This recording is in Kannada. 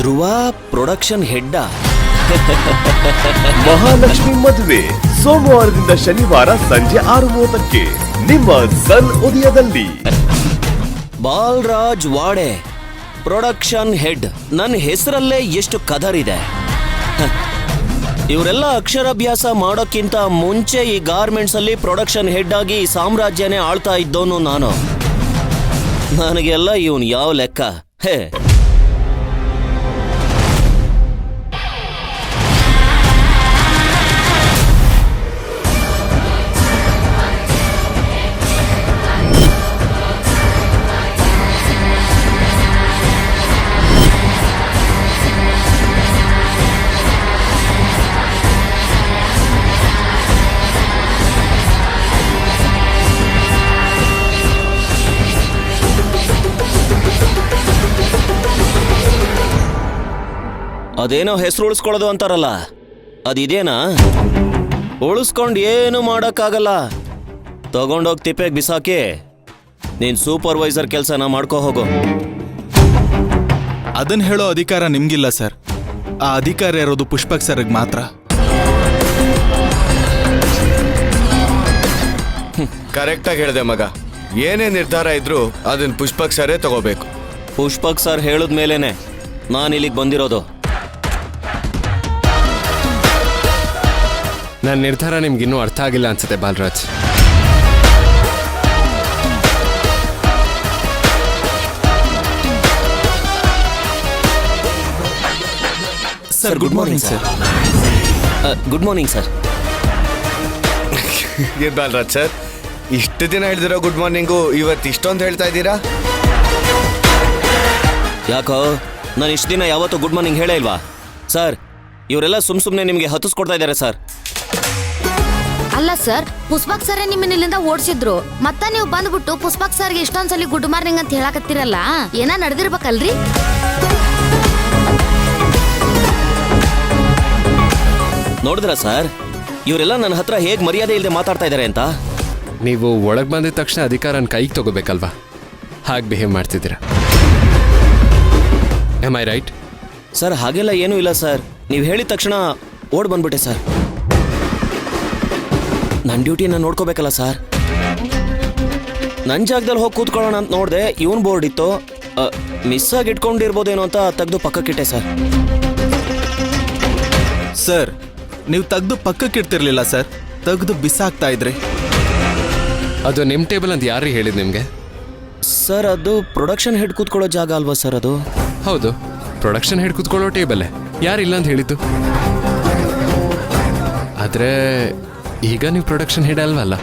ಧ್ರುವ ಪ್ರೊಡಕ್ಷನ್ ಹೆಡ್ಡ. ಮಹಾಲಕ್ಷ್ಮಿ ಮದುವೆ ಸೋಮವಾರದಿಂದ ಶನಿವಾರ ಸಂಜೆ 6:30ಕ್ಕೆ ನಿಮ್ಮ ಸನ್ ಉದಯದಲ್ಲಿ. Balraj Wade production head. ನನ್ನ ಹೆಸರಲ್ಲೇ ಎಷ್ಟು ಕದರಿದೆ. ಇವರೆಲ್ಲ ಅಕ್ಷರಾಭ್ಯಾಸ ಮಾಡೋಕ್ಕಿಂತ ಮುಂಚೆ ಈ ಗಾರ್ಮೆಂಟ್ಸ್ ಅಲ್ಲಿ ಪ್ರೊಡಕ್ಷನ್ ಹೆಡ್ ಆಗಿ ಸಾಮ್ರಾಜ್ಯನೇ ಆಳ್ತಾ ಇದ್ದೋನು ನಾನು. ನನಗೆಲ್ಲ ಇವನ್ ಯಾವ ಲೆಕ್ಕ. ಹೇ, ಅದೇನೋ ಹೆಸರು ಉಳಿಸ್ಕೊಳ್ಳೋದು ಅಂತಾರಲ್ಲ, ಅದಿದೇನಾ? ಉಳಿಸ್ಕೊಂಡು ಏನು ಮಾಡೋಕ್ಕಾಗಲ್ಲ. ತಗೊಂಡೋಗಿ ತಿಪ್ಪೆಗೆ ಬಿಸಾಕಿ ನೀನ್ ಸೂಪರ್ವೈಸರ್ ಕೆಲಸನ ಮಾಡ್ಕೋ ಹೋಗು. ಅದನ್ನ ಹೇಳೋ ಅಧಿಕಾರ ನಿಮ್ಗಿಲ್ಲ ಸರ್. ಆ ಅಧಿಕಾರ ಇರೋದು ಪುಷ್ಪಕ್ ಸರ್ಗೆ ಮಾತ್ರ. ಕರೆಕ್ಟಾಗಿ ಹೇಳಿದೆ ಮಗ. ಏನೇ ನಿರ್ಧಾರ ಇದ್ರೂ ಅದನ್ನ ಪುಷ್ಪಕ್ ಸರೇ ತಗೋಬೇಕು. ಪುಷ್ಪಕ್ ಸರ್ ಹೇಳಿದ ಮೇಲೇನೆ ನಾನು ಇಲ್ಲಿಗೆ ಬಂದಿರೋದು. ನನ್ನ ನಿರ್ಧಾರ ನಿಮ್ಗಿನ್ನೂ ಅರ್ಥ ಆಗಿಲ್ಲ ಅನ್ಸುತ್ತೆ Balraj. Sir good morning sir. Good morning sir. ಏನ್ ಬಾಲರಾಜ್ ಸರ್, ಇಷ್ಟು ದಿನ ಹೇಳಿದಿರೋ ಗುಡ್ ಮಾರ್ನಿಂಗು ಇವತ್ತು ಇಷ್ಟೊಂದು ಹೇಳ್ತಾ ಇದ್ದೀರಾ? ಯಾಕೋ ನಾನು ಇಷ್ಟು ದಿನ ಯಾವತ್ತೂ ಗುಡ್ ಮಾರ್ನಿಂಗ್ ಹೇಳೇ ಇಲ್ವಾ ಸರ್? ಇವರೆಲ್ಲ ಸುಮ್ಮನೆ ನಿಮಗೆ ಹತ್ತಿಸ್ಕೊಡ್ತಾ ಇದ್ದಾರೆ ಸರ್. ಅಲ್ಲ ಸರ್, ಪುಷ್ಪಕ್ ಸರ್ ನಿಮ್ಮನ್ನ ಇಲ್ಲಿಂದ ಓಡಿಸಿದ್ರು. ಮತ್ತ ನೀವು ಬಂದ್ಬಿಟ್ಟು ಪುಷ್ಪಕ್ ಸರ್ಗೆ ಇಷ್ಟೊಂದ್ಸಲಿ ಗುಡ್ ಮಾರ್ನಿಂಗ್ ಅಂತ ಹೇಳಕತ್ತಿರಲ್ಲ, ಏನ ನಡೆದಿರ್ಬೇಕಲ್ರಿ? ನೋಡಿದ್ರ ಸರ್, ಇವರೆಲ್ಲ ನನ್ನ ಹತ್ರ ಹೇಗ್ ಮರ್ಯಾದೆ ಇಲ್ಲದೆ ಮಾತಾಡ್ತಾ ಇದ್ದಾರೆ ಅಂತ. ನೀವು ಒಳಗೆ ಬಂದಿದ ತಕ್ಷಣ ಅಧಿಕಾರನ ಕೈಗೆ ತಗೋಬೇಕಲ್ವಾ? ಹಾಗೆ ಬಿಹೇವ್ ಮಾಡ್ತಿದ್ದೀರಾ. Am I right? ಸರ್ ಹಾಗೆಲ್ಲ ಏನೂ ಇಲ್ಲ ಸರ್. ನೀವು ಹೇಳಿದ ತಕ್ಷಣ ಓಡ್ ಬಂದ್ಬಿಟ್ಟೆ ಸರ್. ನನ್ನ ಡ್ಯೂಟಿನ ನೋಡ್ಕೋಬೇಕಲ್ಲ ಸರ್. ನನ್ನ ಜಾಗದಲ್ಲಿ ಹೋಗಿ ಕೂತ್ಕೊಳ್ಳೋಣ ಅಂತ ನೋಡಿದೆ, ಇವನ್ ಬೋರ್ಡ್ ಇತ್ತು. ಮಿಸ್ ಆಗಿ ಇಟ್ಕೊಂಡಿರ್ಬೋದೇನೋ ಅಂತ ತೆಗೆದು ಪಕ್ಕಕ್ಕಿಟ್ಟೆ ಸರ್. ಸರ್ ನೀವು ತೆಗ್ದು ಪಕ್ಕಕ್ಕಿಡ್ತಿರ್ಲಿಲ್ಲ ಸರ್, ತೆಗ್ದು ಬಿಸಾಕ್ತಾ ಇದ್ರಿ. ಅದು ನಿಮ್ಮ ಟೇಬಲ್ ಅಂತ ಯಾರಿಗೆ ಹೇಳಿದ್ ನಿಮಗೆ? ಸರ್ ಅದು ಪ್ರೊಡಕ್ಷನ್ ಹೆಡ್ ಕೂತ್ಕೊಳ್ಳೋ ಜಾಗ ಅಲ್ವಾ ಸರ್? ಅದು ಹೌದು, ಪ್ರೊಡಕ್ಷನ್ ಹೆಡ್ ಕೂತ್ಕೊಳ್ಳೋ ಟೇಬಲ್ಲೇ. ಯಾರಿಲ್ಲ ಅಂತ ಹೇಳಿದ್ದು? ಆದರೆ ಈಗ ನೀವು ಪ್ರೊಡಕ್ಷನ್ ಹೆಡ್ ಅಲ್ವಲ್ಲ?